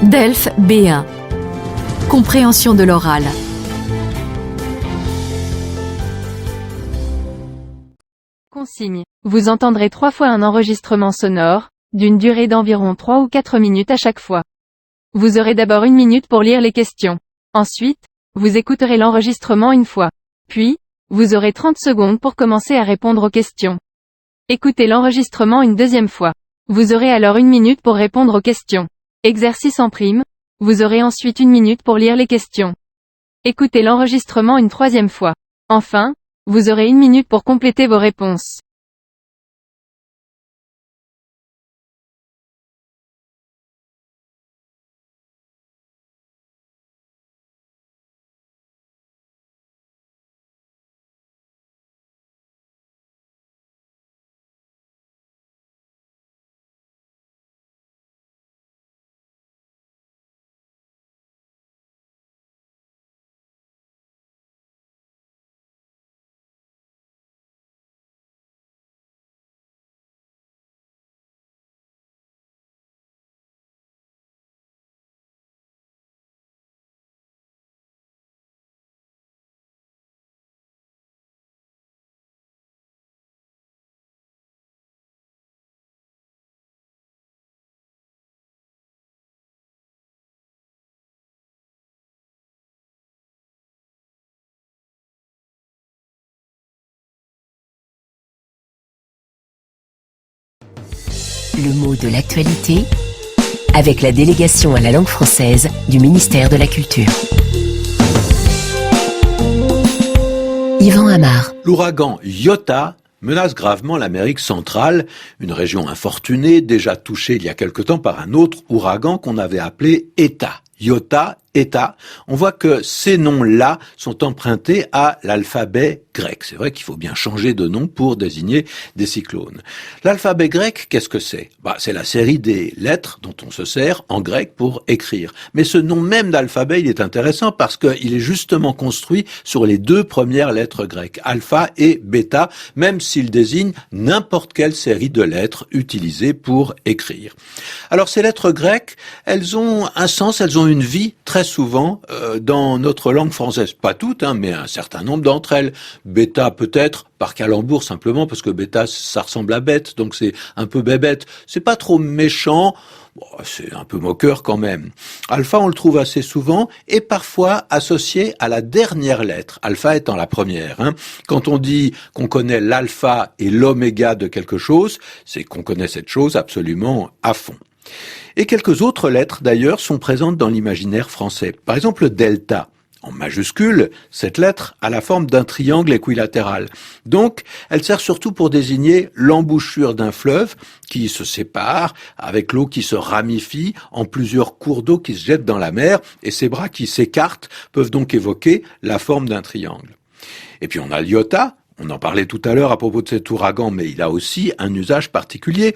DELF B1. Compréhension de l'oral. Consigne. Vous entendrez 3 fois un enregistrement sonore, d'une durée d'environ 3 ou 4 minutes à chaque fois. Vous aurez d'abord 1 minute pour lire les questions. Ensuite, vous écouterez l'enregistrement une fois. Puis, vous aurez 30 secondes pour commencer à répondre aux questions. Écoutez l'enregistrement une deuxième fois. Vous aurez alors 1 minute pour répondre aux questions. Exercice en prime. Vous aurez ensuite 1 minute pour lire les questions. Écoutez l'enregistrement une troisième fois. Enfin, vous aurez 1 minute pour compléter vos réponses. Le mot de l'actualité avec la délégation à la langue française du ministère de la Culture. Yvan Amar. L'ouragan Iota menace gravement l'Amérique centrale, une région infortunée déjà touchée il y a quelque temps par un autre ouragan qu'on avait appelé Eta. Iota, Eta, on voit que ces noms-là sont empruntés à l'alphabet grec. C'est vrai qu'il faut bien changer de nom pour désigner des cyclones. L'alphabet grec, qu'est-ce que c'est ? C'est la série des lettres dont on se sert en grec pour écrire. Mais ce nom même d'alphabet, il est intéressant parce qu'il est justement construit sur les 2 premières lettres grecques, alpha et bêta, même s'il désigne n'importe quelle série de lettres utilisées pour écrire. Alors ces lettres grecques, elles ont un sens, elles ont une vie très souvent dans notre langue française. Pas toutes, mais un certain nombre d'entre elles. Bêta peut-être, par calembour simplement, parce que bêta ça ressemble à bête, donc c'est un peu bébête. C'est pas trop méchant, c'est un peu moqueur quand même. Alpha on le trouve assez souvent et parfois associé à la dernière lettre, alpha étant la première. Quand on dit qu'on connaît l'alpha et l'oméga de quelque chose, c'est qu'on connaît cette chose absolument à fond. Et quelques autres lettres, d'ailleurs, sont présentes dans l'imaginaire français. Par exemple, le delta. En majuscule, cette lettre a la forme d'un triangle équilatéral. Donc, elle sert surtout pour désigner l'embouchure d'un fleuve qui se sépare, avec l'eau qui se ramifie en plusieurs cours d'eau qui se jettent dans la mer, et ces bras qui s'écartent peuvent donc évoquer la forme d'un triangle. Et puis on a l'iota, on en parlait tout à l'heure à propos de cet ouragan, mais il a aussi un usage particulier.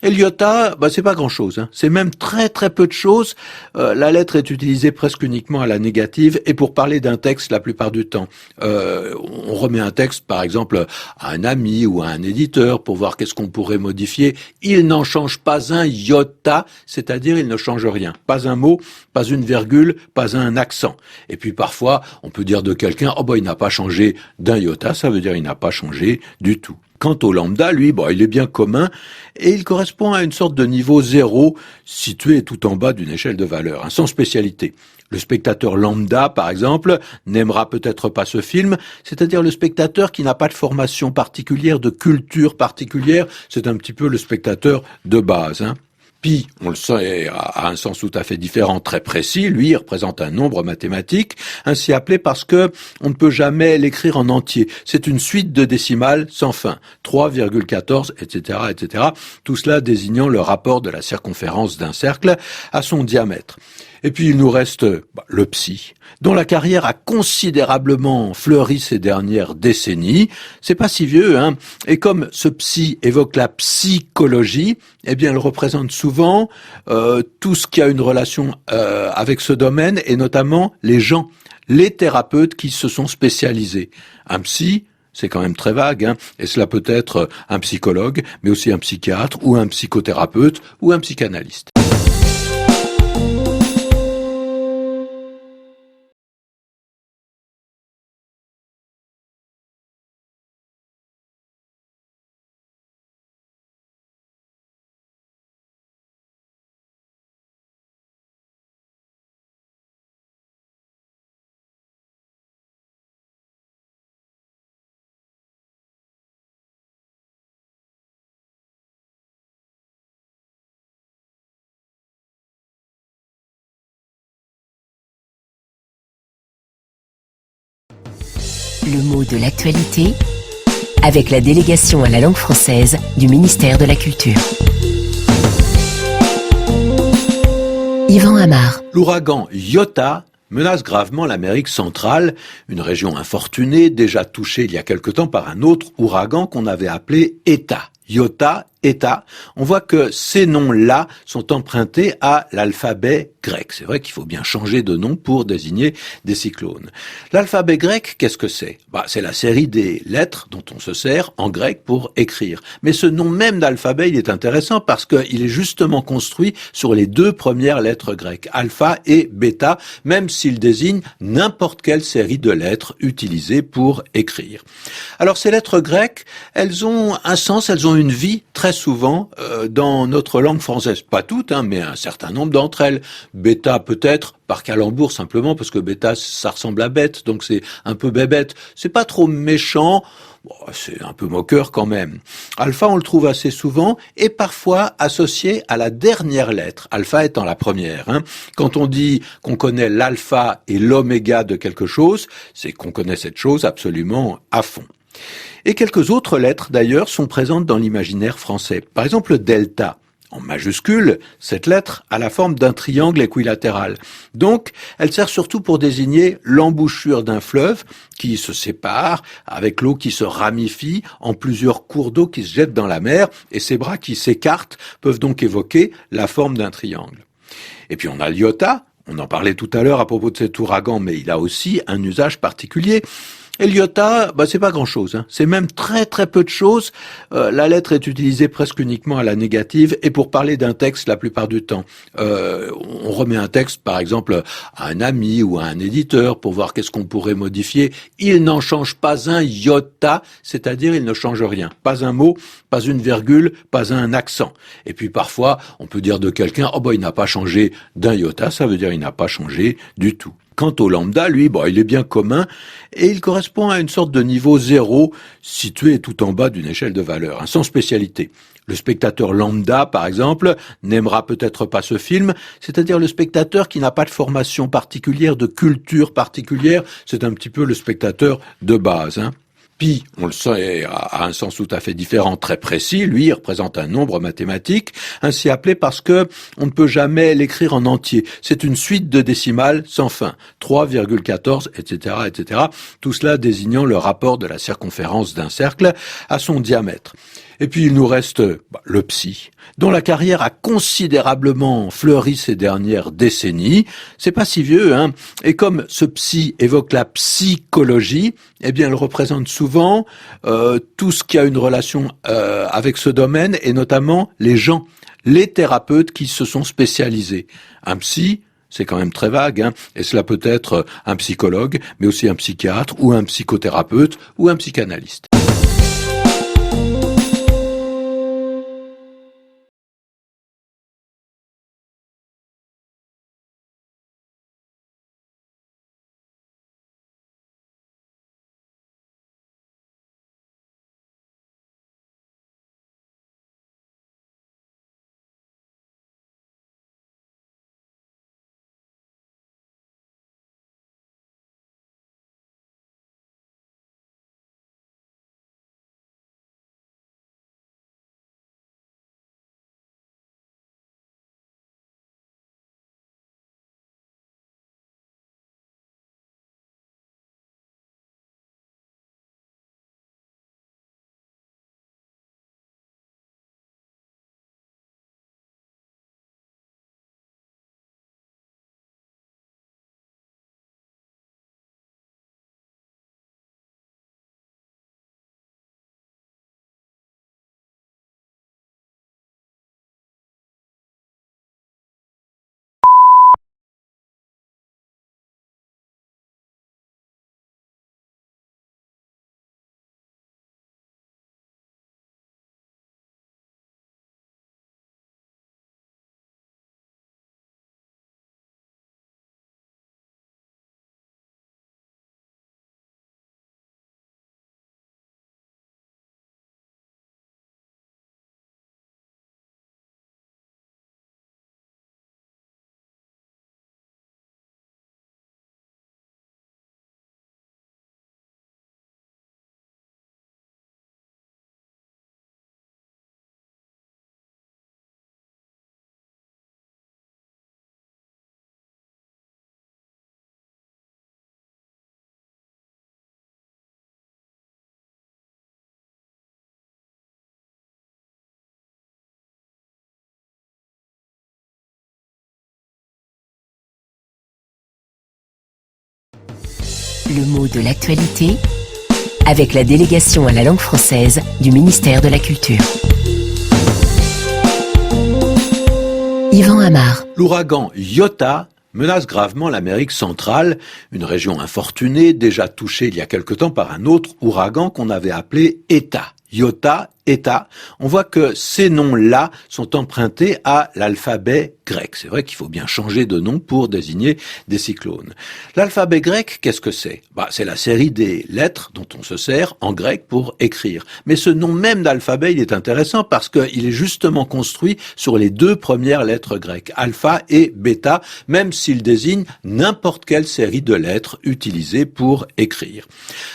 Et l'iota, c'est pas grand-chose. C'est même très très peu de choses. La lettre est utilisée presque uniquement à la négative et pour parler d'un texte la plupart du temps. On remet un texte, par exemple, à un ami ou à un éditeur pour voir qu'est-ce qu'on pourrait modifier. Il n'en change pas un iota, c'est-à-dire il ne change rien. Pas un mot, pas une virgule, pas un accent. Et puis parfois, on peut dire de quelqu'un, il n'a pas changé d'un iota, ça veut dire il n'a pas changé du tout. Quant au lambda, lui, il est bien commun et il correspond à une sorte de niveau 0 situé tout en bas d'une échelle de valeur, sans spécialité. Le spectateur lambda, par exemple, n'aimera peut-être pas ce film, c'est-à-dire le spectateur qui n'a pas de formation particulière, de culture particulière, c'est un petit peu le spectateur de base. Pi, on le sait, a un sens tout à fait différent, très précis. Lui, il représente un nombre mathématique, ainsi appelé parce que on ne peut jamais l'écrire en entier. C'est une suite de décimales sans fin. 3,14, etc., etc. Tout cela désignant le rapport de la circonférence d'un cercle à son diamètre. Et puis il nous reste le psi, dont la carrière a considérablement fleuri ces dernières décennies. C'est pas si vieux, Et comme ce psi évoque la psychologie, il représente souvent tout ce qui a une relation avec ce domaine, et notamment les gens, les thérapeutes qui se sont spécialisés. Un psy, c'est quand même très vague, et cela peut être un psychologue, mais aussi un psychiatre, ou un psychothérapeute, ou un psychanalyste. Le mot de l'actualité avec la délégation à la langue française du ministère de la Culture. Yvan Amar. L'ouragan Iota menace gravement l'Amérique centrale, une région infortunée déjà touchée il y a quelque temps par un autre ouragan qu'on avait appelé Eta. Iota, Eta, on voit que ces noms-là sont empruntés à l'alphabet grec. C'est vrai qu'il faut bien changer de nom pour désigner des cyclones. L'alphabet grec, qu'est-ce que c'est ? C'est la série des lettres dont on se sert en grec pour écrire. Mais ce nom même d'alphabet, il est intéressant parce qu'il est justement construit sur les deux premières lettres grecques, alpha et bêta, même s'il désigne n'importe quelle série de lettres utilisées pour écrire. Alors ces lettres grecques, elles ont un sens, elles ont une vie très souvent dans notre langue française. Pas toutes, mais un certain nombre d'entre elles. Bêta peut-être, par calembour simplement, parce que bêta ça ressemble à bête, donc c'est un peu bébête. C'est pas trop méchant, c'est un peu moqueur quand même. Alpha on le trouve assez souvent et parfois associé à la dernière lettre, alpha étant la première. Quand on dit qu'on connaît l'alpha et l'oméga de quelque chose, c'est qu'on connaît cette chose absolument à fond. Et quelques autres lettres, d'ailleurs, sont présentes dans l'imaginaire français. Par exemple, le delta. En majuscule, cette lettre a la forme d'un triangle équilatéral. Donc, elle sert surtout pour désigner l'embouchure d'un fleuve qui se sépare, avec l'eau qui se ramifie en plusieurs cours d'eau qui se jettent dans la mer, et ces bras qui s'écartent peuvent donc évoquer la forme d'un triangle. Et puis on a l'iota, on en parlait tout à l'heure à propos de cet ouragan, mais il a aussi un usage particulier. Et l'iota, c'est pas grand-chose. C'est même très très peu de choses. La lettre est utilisée presque uniquement à la négative et pour parler d'un texte la plupart du temps. On remet un texte, par exemple, à un ami ou à un éditeur pour voir qu'est-ce qu'on pourrait modifier. Il n'en change pas un iota, c'est-à-dire il ne change rien. Pas un mot, pas une virgule, pas un accent. Et puis parfois, on peut dire de quelqu'un, il n'a pas changé d'un iota, ça veut dire il n'a pas changé du tout. Quant au lambda, lui, il est bien commun et il correspond à une sorte de niveau 0 situé tout en bas d'une échelle de valeur, sans spécialité. Le spectateur lambda, par exemple, n'aimera peut-être pas ce film, c'est-à-dire le spectateur qui n'a pas de formation particulière, de culture particulière, c'est un petit peu le spectateur de base. Pi, on le sait, a un sens tout à fait différent, très précis. Lui, il représente un nombre mathématique, ainsi appelé parce que on ne peut jamais l'écrire en entier. C'est une suite de décimales sans fin. 3,14, etc., etc. Tout cela désignant le rapport de la circonférence d'un cercle à son diamètre. Et puis il nous reste le psi, dont la carrière a considérablement fleuri ces dernières décennies. C'est pas si vieux, Et comme ce psi évoque la psychologie, elle représente souvent tout ce qui a une relation avec ce domaine, et notamment les gens, les thérapeutes qui se sont spécialisés. Un psy, c'est quand même très vague, et cela peut être un psychologue, mais aussi un psychiatre, ou un psychothérapeute, ou un psychanalyste. Le mot de l'actualité avec la délégation à la langue française du ministère de la Culture. Yvan Amar. L'ouragan Iota menace gravement l'Amérique centrale, une région infortunée déjà touchée il y a quelque temps par un autre ouragan qu'on avait appelé Eta. Iota, Eta, on voit que ces noms-là sont empruntés à l'alphabet grec. C'est vrai qu'il faut bien changer de nom pour désigner des cyclones. L'alphabet grec, qu'est-ce que c'est ? C'est la série des lettres dont on se sert en grec pour écrire. Mais ce nom même d'alphabet, il est intéressant parce qu'il est justement construit sur les deux premières lettres grecques, alpha et bêta, même s'il désigne n'importe quelle série de lettres utilisées pour écrire.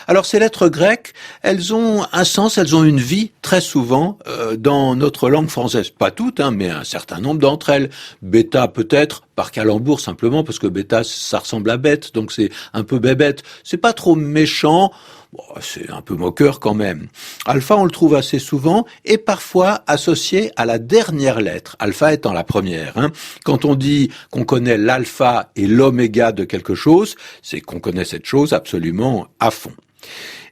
Alors ces lettres grecques, elles ont un sens, elles ont une vie très souvent dans notre langue française. Pas toutes, mais un certain nombre d'entre elles. Bêta peut-être, par calembour simplement, parce que bêta ça ressemble à bête, donc c'est un peu bébête. C'est pas trop méchant, c'est un peu moqueur quand même. Alpha on le trouve assez souvent et parfois associé à la dernière lettre, alpha étant la première. Quand on dit qu'on connaît l'alpha et l'oméga de quelque chose, c'est qu'on connaît cette chose absolument à fond.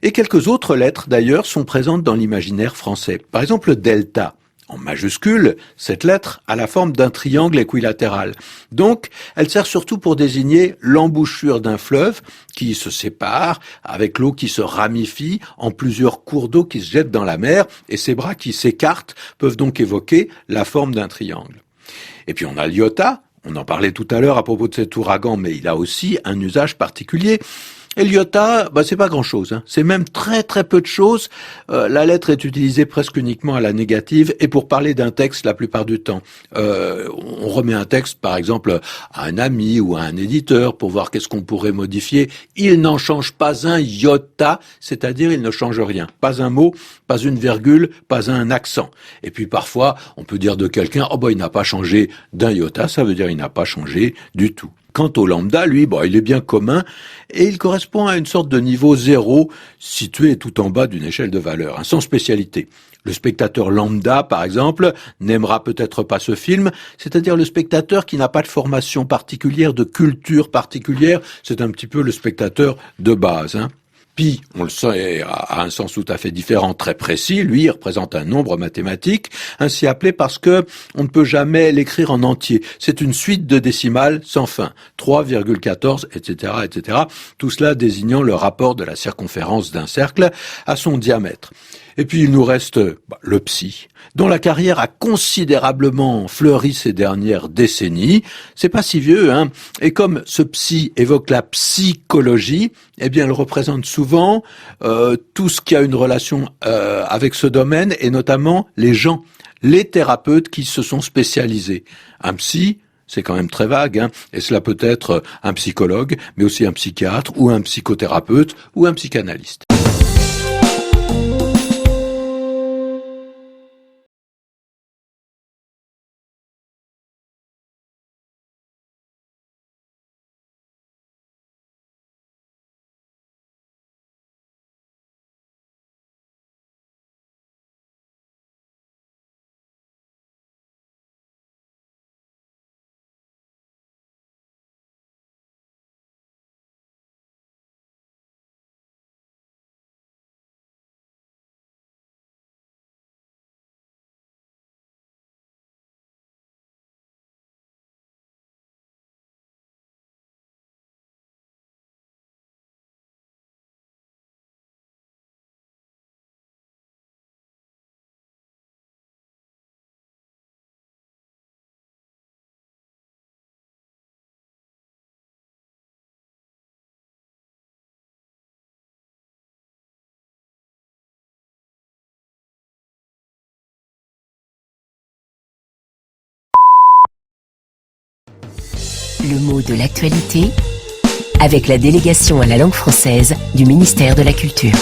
Et quelques autres lettres, d'ailleurs, sont présentes dans l'imaginaire français. Par exemple, le delta. En majuscule, cette lettre a la forme d'un triangle équilatéral. Donc, elle sert surtout pour désigner l'embouchure d'un fleuve qui se sépare, avec l'eau qui se ramifie en plusieurs cours d'eau qui se jettent dans la mer, et ces bras qui s'écartent peuvent donc évoquer la forme d'un triangle. Et puis on a l'iota, on en parlait tout à l'heure à propos de cet ouragan, mais il a aussi un usage particulier. Et l'iota, c'est pas grand-chose. C'est même très très peu de choses. La lettre est utilisée presque uniquement à la négative et pour parler d'un texte la plupart du temps. On remet un texte, par exemple, à un ami ou à un éditeur pour voir qu'est-ce qu'on pourrait modifier. Il n'en change pas un iota, c'est-à-dire il ne change rien. Pas un mot, pas une virgule, pas un accent. Et puis parfois, on peut dire de quelqu'un, il n'a pas changé d'un iota, ça veut dire il n'a pas changé du tout. Quant au lambda, lui, il est bien commun et il correspond à une sorte de niveau 0 situé tout en bas d'une échelle de valeur, sans spécialité. Le spectateur lambda, par exemple, n'aimera peut-être pas ce film, c'est-à-dire le spectateur qui n'a pas de formation particulière, de culture particulière, c'est un petit peu le spectateur de base. Pi, on le sait, a un sens tout à fait différent, très précis. Lui, il représente un nombre mathématique, ainsi appelé parce que on ne peut jamais l'écrire en entier. C'est une suite de décimales sans fin. 3,14, etc., etc. Tout cela désignant le rapport de la circonférence d'un cercle à son diamètre. Et puis il nous reste le psi, dont la carrière a considérablement fleuri ces dernières décennies. C'est pas si vieux, Et comme ce psi évoque la psychologie, il représente souvent tout ce qui a une relation avec ce domaine, et notamment les gens, les thérapeutes qui se sont spécialisés. Un psy, c'est quand même très vague, et cela peut être un psychologue, mais aussi un psychiatre, ou un psychothérapeute, ou un psychanalyste. Le mot de l'actualité avec la délégation à la langue française du ministère de la Culture.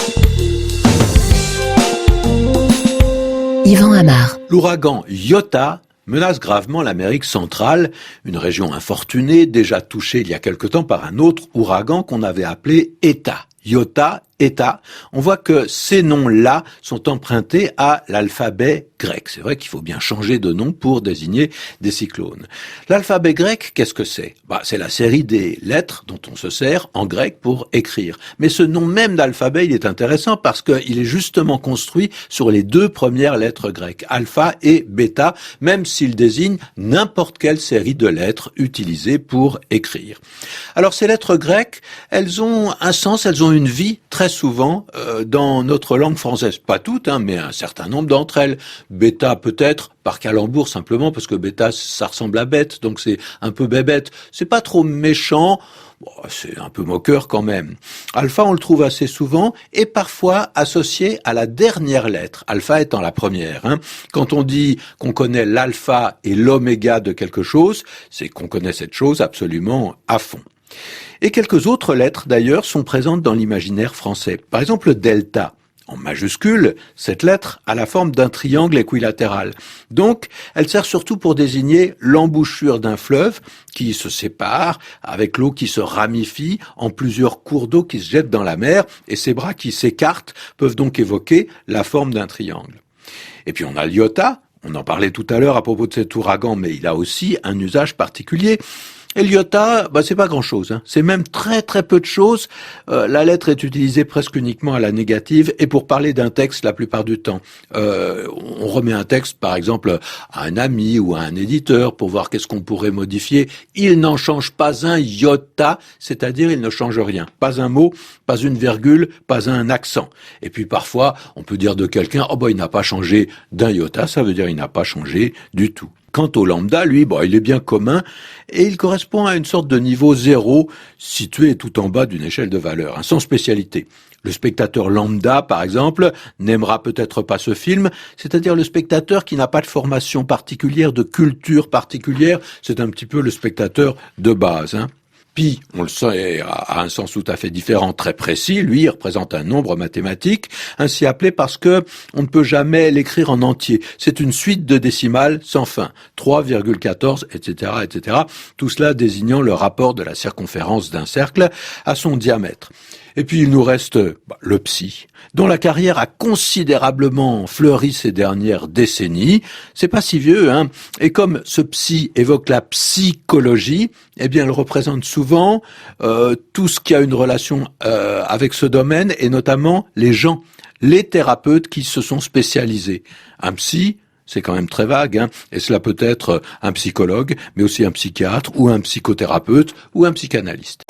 Yvan Amar. L'ouragan Iota menace gravement l'Amérique centrale, une région infortunée déjà touchée il y a quelque temps par un autre ouragan qu'on avait appelé Eta. iota, eta, on voit que ces noms-là sont empruntés à l'alphabet grec. C'est vrai qu'il faut bien changer de nom pour désigner des cyclones. L'alphabet grec, qu'est-ce que c'est ? C'est la série des lettres dont on se sert en grec pour écrire. Mais ce nom même d'alphabet, il est intéressant parce qu'il est justement construit sur les deux premières lettres grecques, alpha et bêta, même s'il désigne n'importe quelle série de lettres utilisées pour écrire. Alors ces lettres grecques, elles ont un sens, elles ont une vie très souvent dans notre langue française. Pas toutes, mais un certain nombre d'entre elles. Bêta peut-être, par calembour simplement, parce que bêta ça ressemble à bête, donc c'est un peu bébête. C'est pas trop méchant, c'est un peu moqueur quand même. Alpha, on le trouve assez souvent, et parfois associé à la dernière lettre, alpha étant la première. Quand on dit qu'on connaît l'alpha et l'oméga de quelque chose, c'est qu'on connaît cette chose absolument à fond. Et quelques autres lettres, d'ailleurs, sont présentes dans l'imaginaire français. Par exemple, le delta. En majuscule, cette lettre a la forme d'un triangle équilatéral. Donc, elle sert surtout pour désigner l'embouchure d'un fleuve qui se sépare, avec l'eau qui se ramifie en plusieurs cours d'eau qui se jettent dans la mer, et ces bras qui s'écartent peuvent donc évoquer la forme d'un triangle. Et puis on a l'iota, on en parlait tout à l'heure à propos de cet ouragan, mais il a aussi un usage particulier. Et l'iota, c'est pas grand-chose. C'est même très très peu de choses. La lettre est utilisée presque uniquement à la négative et pour parler d'un texte la plupart du temps. On remet un texte, par exemple, à un ami ou à un éditeur pour voir qu'est-ce qu'on pourrait modifier. Il n'en change pas un iota, c'est-à-dire il ne change rien. Pas un mot, pas une virgule, pas un accent. Et puis parfois, on peut dire de quelqu'un, il n'a pas changé d'un iota, ça veut dire il n'a pas changé du tout. Quant au lambda, lui, il est bien commun et il correspond à une sorte de niveau 0 situé tout en bas d'une échelle de valeur, sans spécialité. Le spectateur lambda, par exemple, n'aimera peut-être pas ce film, c'est-à-dire le spectateur qui n'a pas de formation particulière, de culture particulière, c'est un petit peu le spectateur de base. Pi, on le sait, a un sens tout à fait différent, très précis. Lui, il représente un nombre mathématique, ainsi appelé parce que on ne peut jamais l'écrire en entier. C'est une suite de décimales sans fin. 3,14, etc., etc. Tout cela désignant le rapport de la circonférence d'un cercle à son diamètre. Et puis il nous reste le psi, dont la carrière a considérablement fleuri ces dernières décennies. C'est pas si vieux, Et comme ce psi évoque la psychologie, il représente souvent tout ce qui a une relation avec ce domaine, et notamment les gens, les thérapeutes qui se sont spécialisés. Un psy, c'est quand même très vague, et cela peut être un psychologue, mais aussi un psychiatre, ou un psychothérapeute, ou un psychanalyste.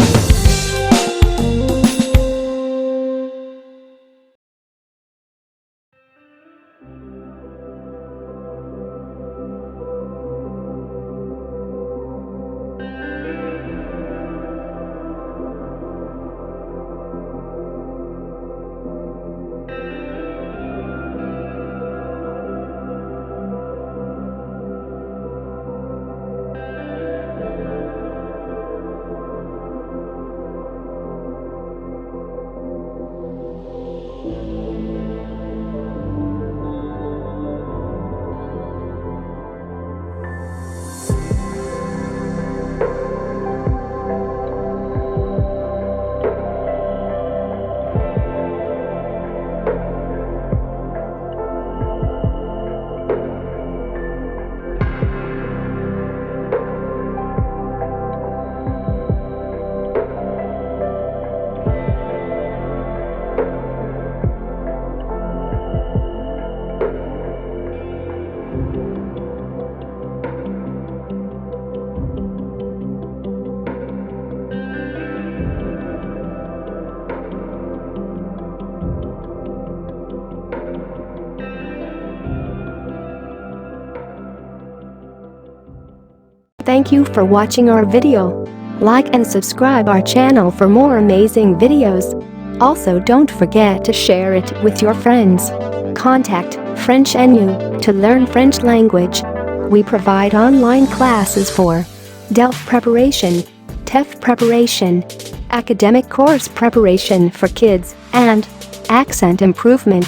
Thank you for watching our video. Like and subscribe our channel for more amazing videos. Also don't forget to share it with your friends. Contact French NU to learn French language. We provide online classes for DELF preparation, TEF preparation, academic course preparation for kids, and accent improvement.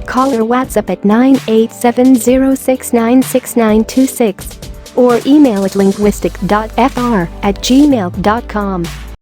Call or WhatsApp at 987069696 or email at linguistic.fr@gmail.com.